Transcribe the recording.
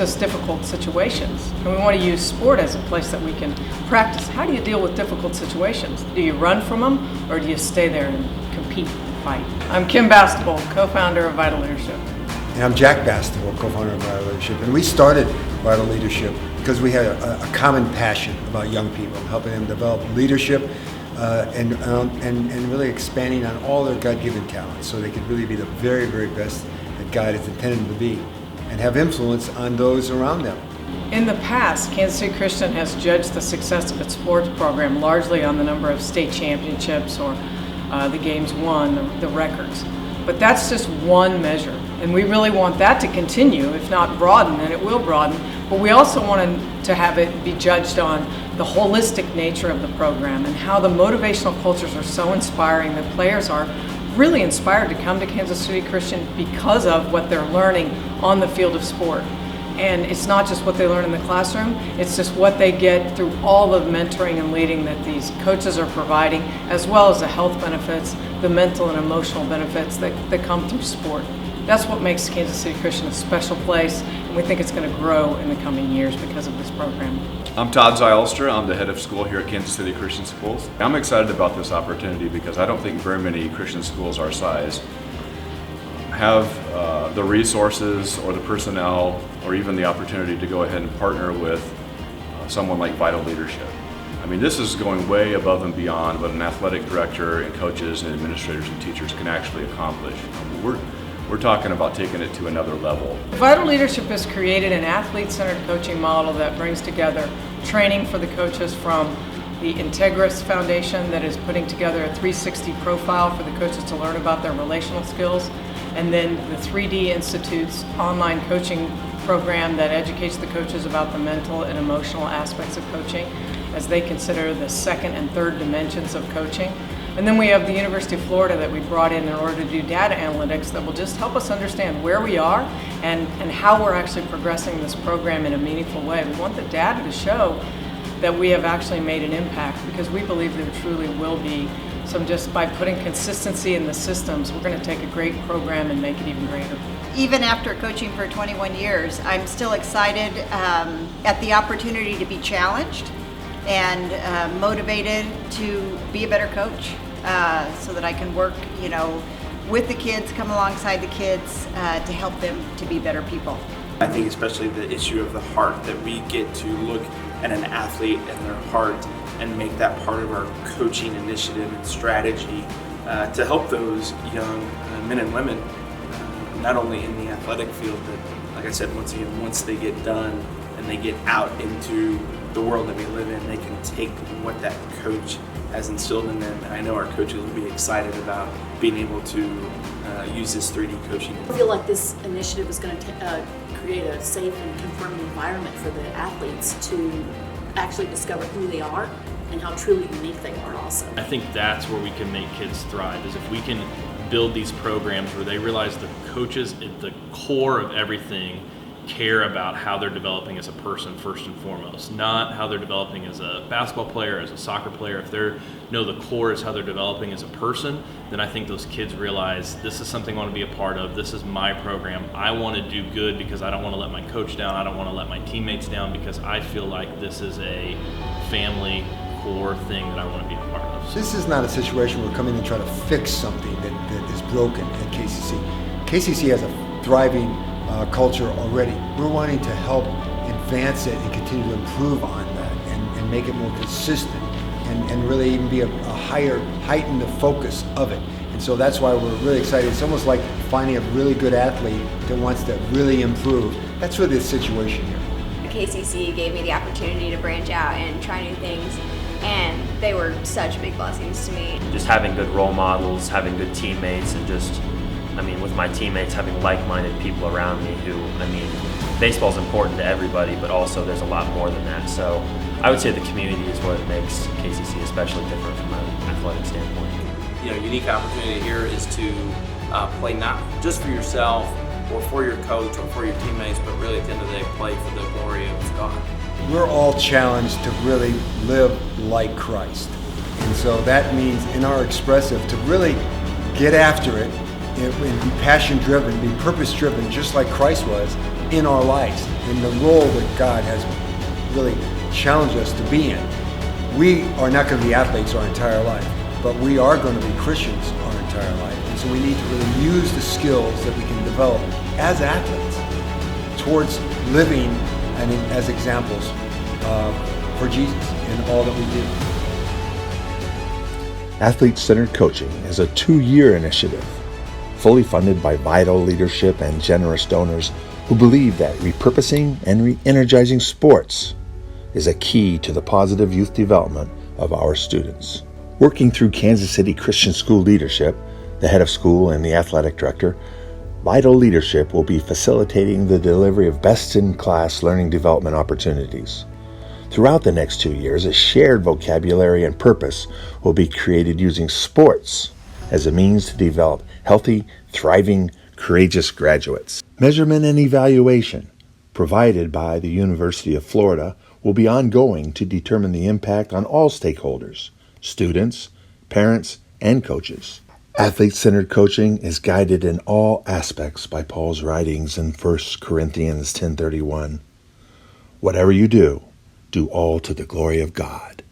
gives us difficult situations, and we want to use sport as a place that we can practice. How do you deal with difficult situations? Do you run from them, or do you stay there and compete and fight? I'm Kim Bastable, co-founder of Vital Leadership. And I'm Jack Bastable, co-founder of Vital Leadership. And we started Vital Leadership because we had a common passion about young people, helping them develop leadership and really expanding on all their God-given talents so they could really be the very, very best that God has intended them to be and have influence on those around them. In the past, Kansas City Christian has judged the success of its sports program largely on the number of state championships or the games won, the records. But that's just one measure, and we really want that to continue, if not broaden, and it will broaden. But we also want to have it be judged on the holistic nature of the program and how the motivational cultures are so inspiring that players are really inspired to come to Kansas City Christian because of what they're learning on the field of sport. And it's not just what they learn in the classroom, it's just what they get through all the mentoring and leading that these coaches are providing, as well as the health benefits, the mental and emotional benefits that come through sport. That's what makes Kansas City Christian a special place, and we think it's going to grow in the coming years because of this program. I'm Todd Zylstra. I'm the head of school here at Kansas City Christian Schools. I'm excited about this opportunity because I don't think very many Christian schools our size have the resources or the personnel or even the opportunity to go ahead and partner with someone like Vital Leadership. I mean, this is going way above and beyond what an athletic director and coaches and administrators and teachers can actually accomplish. We're talking about taking it to another level. Vital Leadership has created an athlete-centered coaching model that brings together training for the coaches from the Integris Foundation that is putting together a 360 profile for the coaches to learn about their relational skills, and then the 3D Institute's online coaching program that educates the coaches about the mental and emotional aspects of coaching as they consider the second and third dimensions of coaching. And then we have the University of Florida that we brought in order to do data analytics that will just help us understand where we are and how we're actually progressing this program in a meaningful way. We want the data to show that we have actually made an impact because we believe there truly will be some, just by putting consistency in the systems, we're going to take a great program and make it even greater. Even after coaching for 21 years, I'm still excited at the opportunity to be challenged and motivated to be a better coach so that I can work, with the kids, come alongside the kids to help them to be better people. I think especially the issue of the heart, that we get to look at an athlete and their heart and make that part of our coaching initiative and strategy to help those young men and women, not only in the athletic field, but like I said, once they get done and they get out into the world that we live in, they can take what that coach has instilled in them. And I know our coaches will be excited about being able to use this 3D coaching. I feel like this initiative is going to create a safe and confirming environment for the athletes to actually discover who they are and how truly unique they are also. I think that's where we can make kids thrive, is if we can build these programs where they realize the coaches at the core of everything care about how they're developing as a person first and foremost, not how they're developing as a basketball player, as a soccer player. If they know the core is how they're developing as a person, then I think those kids realize this is something I want to be a part of. This is my program. I want to do good because I don't want to let my coach down. I don't want to let my teammates down because I feel like this is a family core thing that I want to be a part of. This is not a situation where we're coming and trying to fix something that is broken at KCC. KCC has a thriving culture already. We're wanting to help advance it and continue to improve on that and make it more consistent and really even be a heighten the focus of it. And so that's why we're really excited. It's almost like finding a really good athlete that wants to really improve. That's really the situation here. KCC gave me the opportunity to branch out and try new things, and they were such big blessings to me. Just having good role models, having good teammates, and with my teammates, having like-minded people around me who, baseball's important to everybody, but also there's a lot more than that. So I would say the community is what makes KCC especially different from an athletic standpoint. Unique opportunity here is to play not just for yourself or for your coach or for your teammates, but really at the end of the day, play for the glory of God. We're all challenged to really live like Christ. And so that means in our expressive to really get after it and be passion-driven, be purpose-driven, just like Christ was, in our lives, in the role that God has really challenged us to be in. We are not going to be athletes our entire life, but we are going to be Christians our entire life. And so we need to really use the skills that we can develop as athletes towards living and as examples for Jesus in all that we do. Athlete-Centered Coaching is a 2-year initiative, fully funded by vital leadership and generous donors who believe that repurposing and re-energizing sports is a key to the positive youth development of our students. Working through Kansas City Christian School leadership, the head of school and the athletic director, Vital Leadership will be facilitating the delivery of best-in-class learning development opportunities. Throughout the next 2 years, a shared vocabulary and purpose will be created using sports as a means to develop healthy, thriving, courageous graduates. Measurement and evaluation, provided by the University of Florida, will be ongoing to determine the impact on all stakeholders, students, parents, and coaches. Athlete-centered coaching is guided in all aspects by Paul's writings in 1 Corinthians 10:31. Whatever you do, do all to the glory of God.